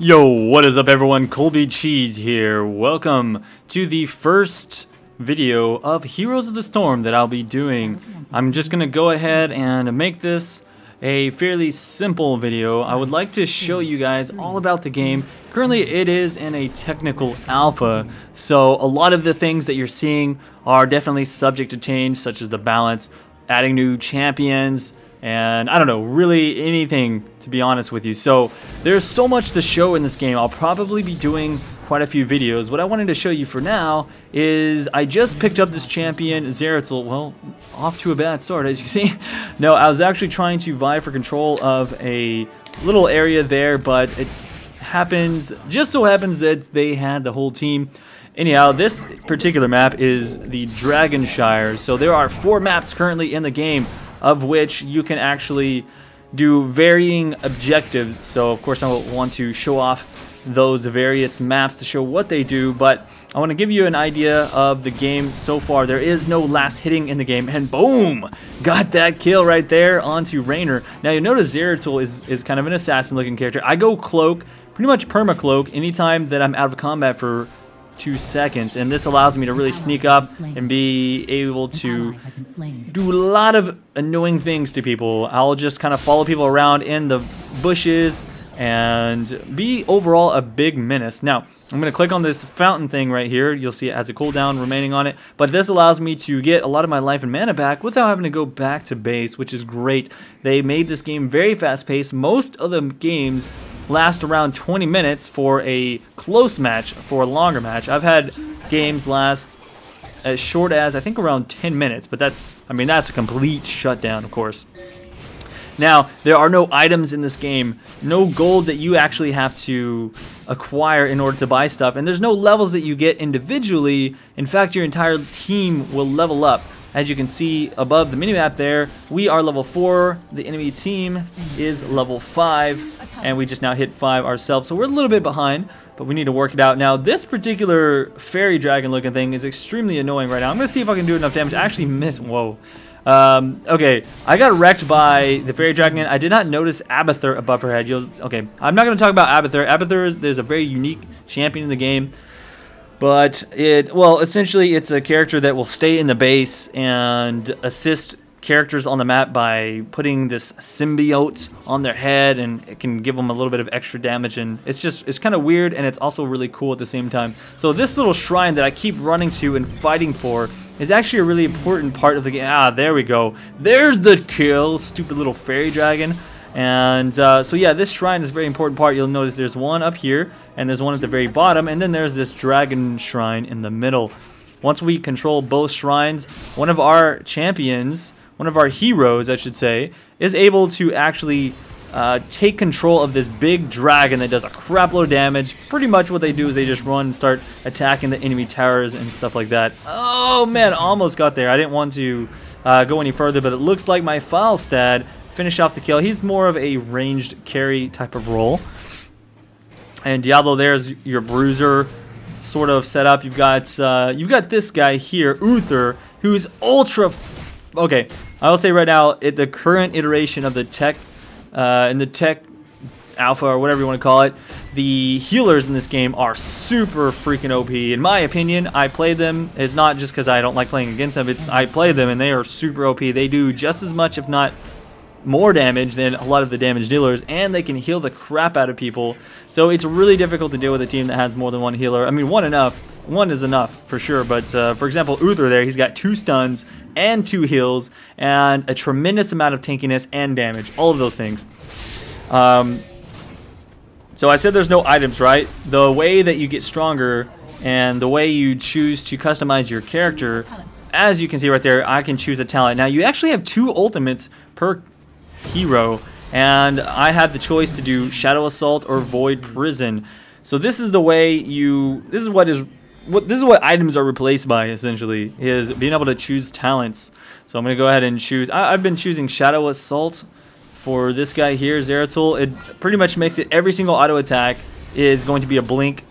Yo, what is up everyone? Colby Cheese here. Welcome to the first video of Heroes of the Storm that I'll be doing. I'm just gonna go ahead and make this a fairly simple video. I would like to show you guys all about the game. Currently it is in a technical alpha, so a lot of the things that you're seeing are definitely subject to change, such as the balance, adding new champions, and I don't know, really anything, to be honest with you. So there's so much to show in this game. I'll probably be doing quite a few videos. What I wanted to show you for now is I just picked up this champion, Zeratul. Well, off to a bad start, as you see. No, I was actually trying to vie for control of a little area there, but it just so happens that they had the whole team. Anyhow, this particular map is the Dragonshire. So there are 4 maps currently in the game, of which you can actually do varying objectives. So of course I will want to show off those various maps to show what they do, but I want to give you an idea of the game so far. There is no last hitting in the game, and boom! Got that kill right there onto Raynor. Now you notice Zeratul is kind of an assassin looking character. I go cloak, pretty much perma-cloak, anytime that I'm out of combat for 2 seconds, and this allows me to really sneak up and be able to do a lot of annoying things to people. I'll just kind of follow people around in the bushes and be overall a big menace. Now I'm going to click on this fountain thing right here. You'll see it has a cooldown remaining on it, but this allows me to get a lot of my life and mana back without having to go back to base, which is great. They made this game very fast paced. Most of the games last around 20 minutes for a close match. For a longer match, I've had games last as short as I think around 10 minutes, but that's a complete shutdown, of course. Now, there are no items in this game, no gold that you actually have to acquire in order to buy stuff, and there's no levels that you get individually. In fact, your entire team will level up. As you can see above the minimap there, we are level 4, the enemy team is level 5, and we just now hit 5 ourselves, so we're a little bit behind, but we need to work it out. Now, this particular fairy dragon looking thing is extremely annoying right now. I'm going to see if I can do enough damage to actually miss. Whoa. Okay, I got wrecked by the fairy dragon. I did not notice Abathur above her head. Okay, I'm not going to talk about Abathur. Abathur there's a very unique champion in the game, but essentially it's a character that will stay in the base and assist characters on the map by putting this symbiote on their head, and it can give them a little bit of extra damage, and it's kind of weird, and it's also really cool at the same time. So this little shrine that I keep running to and fighting for is actually a really important part of the game. Ah, there we go. There's the kill, stupid little fairy dragon. And so yeah, this shrine is a very important part. You'll notice there's one up here, and there's one at the very bottom, and then there's this dragon shrine in the middle. Once we control both shrines, one of our champions, one of our heroes, I should say, is able to actually take control of this big dragon that does a crap load of damage. Pretty much what they do is they just run and start attacking the enemy towers and stuff like that. Oh man, almost got there. I didn't want to go any further, but it looks like my Falstad finished off the kill. He's more of a ranged carry type of role. And Diablo there's your bruiser sort of setup. You've got this guy here, Uther, who's ultra. Okay, I will say right now, the current iteration of the tech, in the tech alpha or whatever you want to call it, the healers in this game are super freaking OP. In my opinion, I play them. It's not just because I don't like playing against them. I play them and they are super OP. They do just as much, if not more damage than a lot of the damage dealers, and they can heal the crap out of people. So it's really difficult to deal with a team that has more than one healer. I mean, one is enough for sure, but for example, Uther there, he's got 2 stuns and 2 heals and a tremendous amount of tankiness and damage, all of those things. So I said there's no items, right? The way that you get stronger and the way you choose to customize your character, as you can see right there, I can choose a talent. Now you actually have 2 ultimates per hero, and I had the choice to do Shadow Assault or Void Prison. So this is the way this is what items are replaced by, essentially, is being able to choose talents. So I'm going to go ahead and choose. I've been choosing Shadow Assault for this guy here, Zeratul. It pretty much makes it every single auto attack is going to be a blink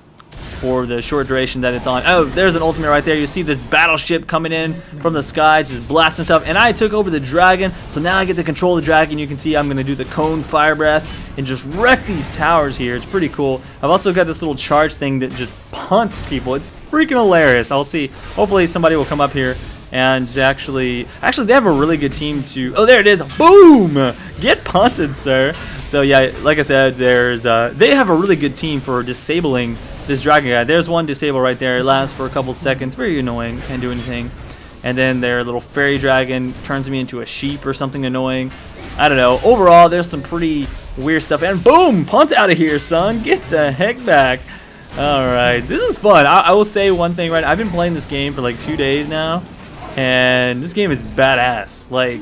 for the short duration that it's on. Oh, there's an ultimate right there. You see this battleship coming in from the sky, just blasting stuff. And I took over the dragon, so now I get to control the dragon. You can see I'm going to do the cone fire breath and just wreck these towers here. It's pretty cool. I've also got this little charge thing that just punts people. It's freaking hilarious. I'll see. Hopefully somebody will come up here and actually they have a really good team to. Oh, there it is. Boom! Get punted, sir. So yeah, like I said, there's they have a really good team for disabling this dragon guy. There's one disable right there. It lasts for a couple seconds. Very annoying. Can't do anything. And then their little fairy dragon turns me into a sheep or something annoying. I don't know. Overall, there's some pretty weird stuff. And boom! Punt out of here, son. Get the heck back. Alright. This is fun. I will say one thing, right? I've been playing this game for like 2 days now. And this game is badass. Like,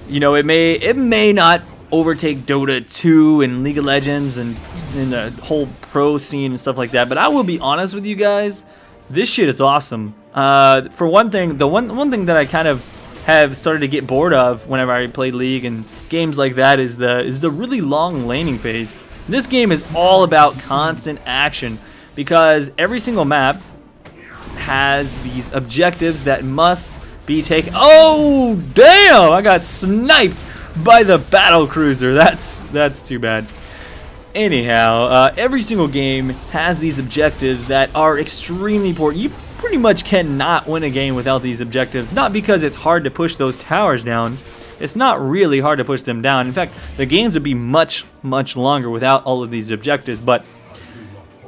you know, it may not overtake Dota 2 and League of Legends and in the whole pro scene and stuff like that, but I will be honest with you guys, this shit is awesome. For one thing, the one thing that I kind of have started to get bored of whenever I play League and games like that is the really long laning phase. This game is all about constant action because every single map has these objectives that must be taken. Oh damn! I got sniped by the battle cruiser. That's too bad. Anyhow, every single game has these objectives that are extremely important. You pretty much cannot win a game without these objectives. Not because it's hard to push those towers down. It's not really hard to push them down. In fact, the games would be much longer without all of these objectives. But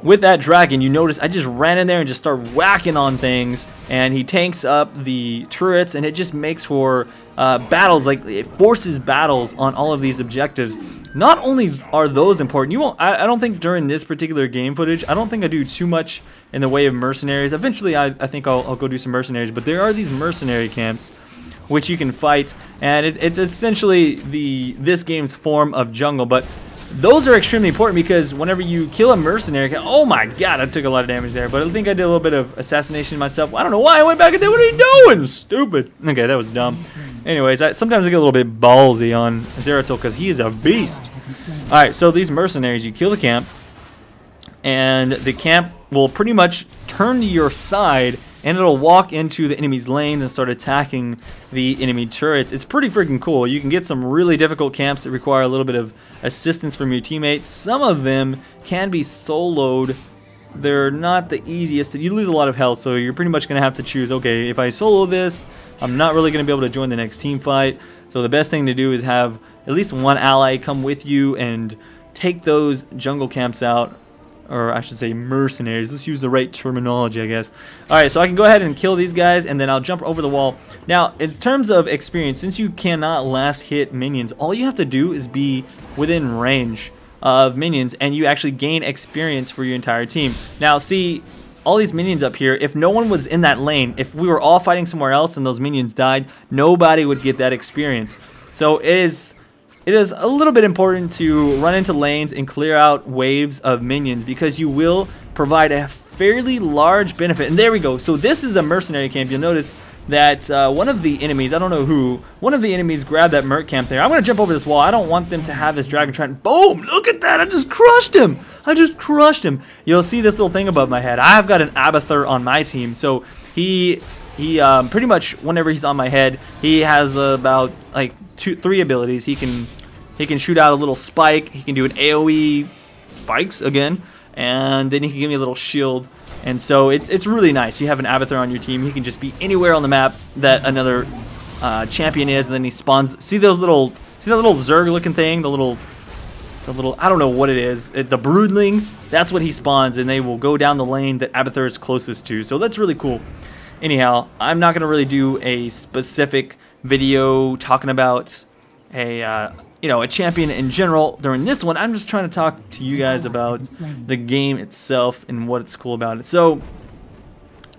with that dragon, you notice I just ran in there and just started whacking on things, and he tanks up the turrets, and it just makes for battles. Like, it forces battles on all of these objectives. Not only are those important, I don't think during this particular game footage, I don't think I do too much in the way of mercenaries. Eventually, I think I'll go do some mercenaries, but there are these mercenary camps which you can fight, and it's essentially this game's form of jungle. But those are extremely important because whenever you kill a mercenary, oh my god, I took a lot of damage there, but I think I did a little bit of assassination myself. I don't know why I went back in there. What are you doing? Stupid. Okay, that was dumb. Anyways, sometimes I get a little bit ballsy on Zeratul because he is a beast. Alright, so these mercenaries, you kill the camp, and the camp will pretty much turn to your side, and it'll walk into the enemy's lane and start attacking the enemy turrets. It's pretty freaking cool. You can get some really difficult camps that require a little bit of assistance from your teammates. Some of them can be soloed. They're not the easiest. You lose a lot of health, so you're pretty much going to have to choose, okay, if I solo this, I'm not really going to be able to join the next team fight. So the best thing to do is have at least one ally come with you and take those jungle camps out. Or I should say mercenaries. Let's use the right terminology, I guess. Alright, so I can go ahead and kill these guys, and then I'll jump over the wall. Now, in terms of experience, since you cannot last hit minions, all you have to do is be within range of minions, and you actually gain experience for your entire team. Now, see, all these minions up here, if no one was in that lane, if we were all fighting somewhere else and those minions died, nobody would get that experience. So it is a little bit important to run into lanes and clear out waves of minions because you will provide a fairly large benefit. And there we go. So this is a mercenary camp. You'll notice that one of the enemies, I don't know who, one of the enemies grabbed that merc camp there. I'm going to jump over this wall. I don't want them to have this dragon trident. Boom! Look at that! I just crushed him! I just crushed him. You'll see this little thing above my head. I've got an Abathur on my team. So he pretty much, whenever he's on my head, he has about like 3 abilities. He can shoot out a little spike. He can do an AoE spikes again, and then he can give me a little shield. And so it's really nice. You have an Abathur on your team. He can just be anywhere on the map that another champion is, and then he spawns. See that little Zerg looking thing? The little I don't know what it is. The Broodling. That's what he spawns, and they will go down the lane that Abathur is closest to. So that's really cool. Anyhow, I'm not gonna really do a specific video talking about a champion in general during this one. I'm just trying to talk to you guys about the game itself and what's cool about it. So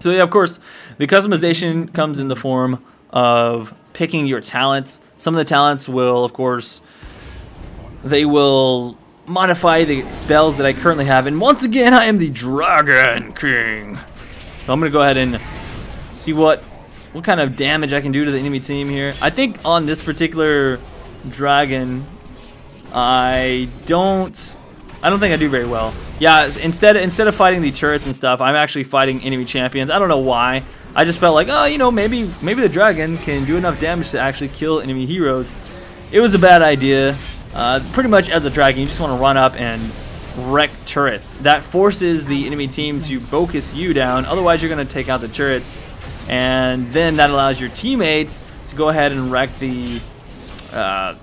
yeah, of course, the customization comes in the form of picking your talents. Some of the talents will, of course, they will modify the spells that I currently have. And once again, I am the Dragon King. So I'm gonna go ahead and see what kind of damage I can do to the enemy team here. I think on this particular dragon, I don't I don't think I do very well. Yeah, instead of fighting the turrets and stuff, I'm actually fighting enemy champions. I don't know why. I just felt like, oh, you know, maybe the dragon can do enough damage to actually kill enemy heroes. It was a bad idea. Pretty much as a dragon, you just want to run up and wreck turrets. That forces the enemy team to focus you down. Otherwise, you're going to take out the turrets, and then that allows your teammates to go ahead and wreck the,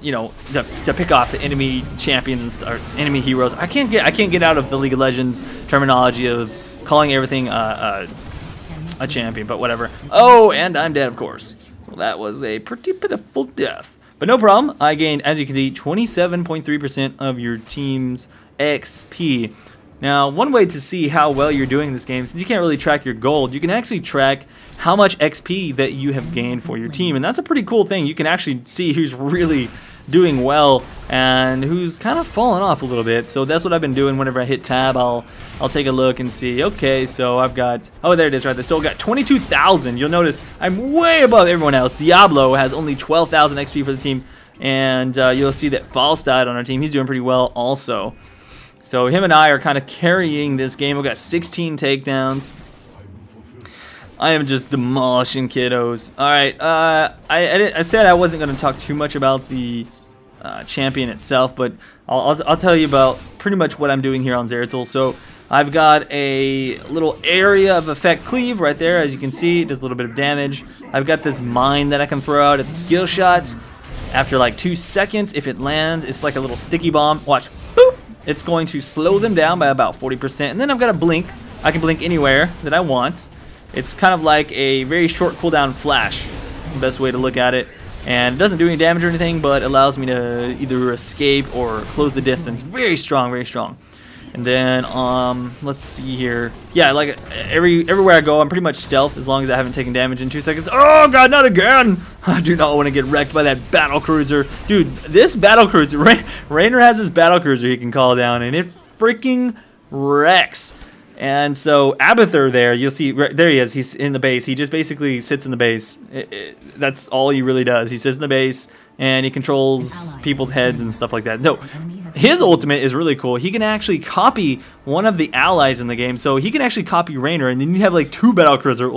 you know, to pick off the enemy champions and enemy heroes. I can't get out of the League of Legends terminology of calling everything a champion, but whatever. Oh, and I'm dead, of course. So that was a pretty pitiful death. But no problem. I gained, as you can see, 27.3% of your team's XP. Now, one way to see how well you're doing in this game, since you can't really track your gold, you can actually track how much XP that you have gained for your team, and that's a pretty cool thing. You can actually see who's really doing well and who's kind of fallen off a little bit. So that's what I've been doing. Whenever I hit tab, I'll take a look and see, okay, so I've got, oh, there it is right there. So I've got 22,000. You'll notice I'm way above everyone else. Diablo has only 12,000 XP for the team, and you'll see that Falstad on our team, he's doing pretty well also. So him and I are kind of carrying this game. We've got 16 takedowns. I am just demolishing kiddos. All right, I said I wasn't going to talk too much about the champion itself, but I'll tell you about pretty much what I'm doing here on Zeratul. So I've got a little area of effect cleave right there. As you can see, it does a little bit of damage. I've got this mine that I can throw out. It's a skill shot. After like 2 seconds, if it lands, it's like a little sticky bomb. Watch. Boop. It's going to slow them down by about 40%. And then I've got a blink. I can blink anywhere that I want. It's kind of like a very short cooldown flash. The best way to look at it. And it doesn't do any damage or anything, but allows me to either escape or close the distance. Very strong, very strong. And then, let's see here. Yeah, like everywhere I go, I'm pretty much stealth as long as I haven't taken damage in 2 seconds. Oh god, not again! I do not want to get wrecked by that battle cruiser. Dude, this battle cruiser, Raynor has this battle cruiser he can call down, and it freaking wrecks. And so Abathur there, you'll see, there he is, he's in the base. He just basically sits in the base. That's all he really does. He sits in the base, and he controls people's heads and stuff like that. So his ultimate is really cool. He can actually copy one of the allies in the game. So he can actually copy Raynor, and then you have like 2 battlecruiser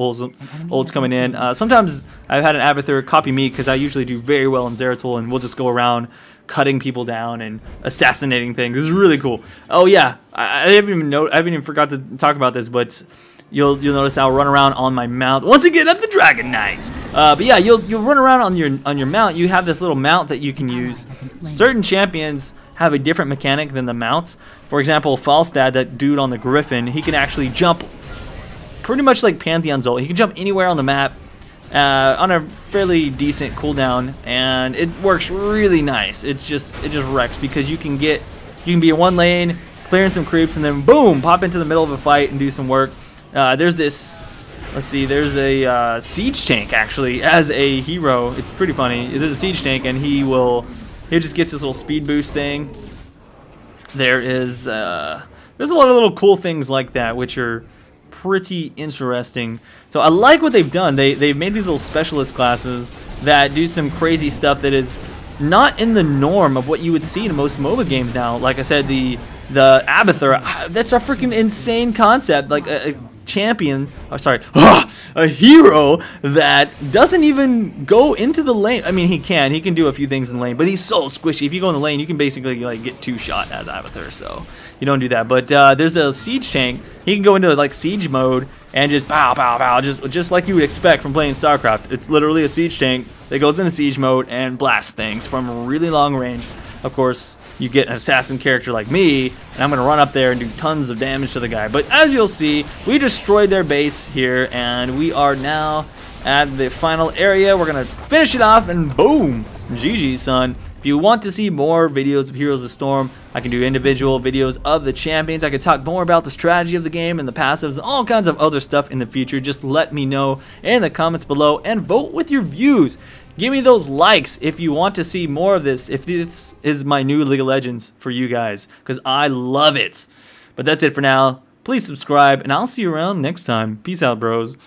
ults coming in. Sometimes I've had an Abathur copy me because I usually do very well in Zeratul, and we'll just go around cutting people down and assassinating things. This is really cool. Oh yeah, I haven't even forgot to talk about this, but you'll notice I'll run around on my mount. Once again, I'm the Dragon Knight. But yeah, you'll run around on your mount. You have this little mount that you can use. Certain champions have a different mechanic than the mounts. For example, Falstad, that dude on the Griffin, he can actually jump pretty much like Pantheon's ult. He can jump anywhere on the map on a fairly decent cooldown, and it works really nice. It just wrecks because you can be in one lane, clearing some creeps, and then boom, pop into the middle of a fight and do some work. There's this, let's see, there's a siege tank actually as a hero. It's pretty funny. There's a siege tank, and he just gets this little speed boost thing. There's a lot of little cool things like that, which are pretty interesting. So I like what they've done. They've made these little specialist classes that do some crazy stuff that is not in the norm of what you would see in most MOBA games now. Like I said, the Abathur, that's a freaking insane concept. Like a champion, a hero that doesn't even go into the lane. I mean, he can do a few things in the lane, but he's so squishy. If you go in the lane, you can basically like get 2-shot as Abathur, so you don't do that. But there's a siege tank. He can go into like siege mode and just pow pow pow, just like you would expect from playing StarCraft. It's literally a siege tank that goes into siege mode and blasts things from really long range. Of course, you get an assassin character like me, and I'm going to run up there and do tons of damage to the guy. But as you'll see, we destroyed their base here, and we are now at the final area. We're going to finish it off, and boom! GG, son. If you want to see more videos of Heroes of the Storm, I can do individual videos of the champions. I could talk more about the strategy of the game and the passives and all kinds of other stuff in the future. Just let me know in the comments below and vote with your views. Give me those likes if you want to see more of this, if this is my new League of Legends for you guys, because I love it. But that's it for now. Please subscribe, and I'll see you around next time. Peace out, bros.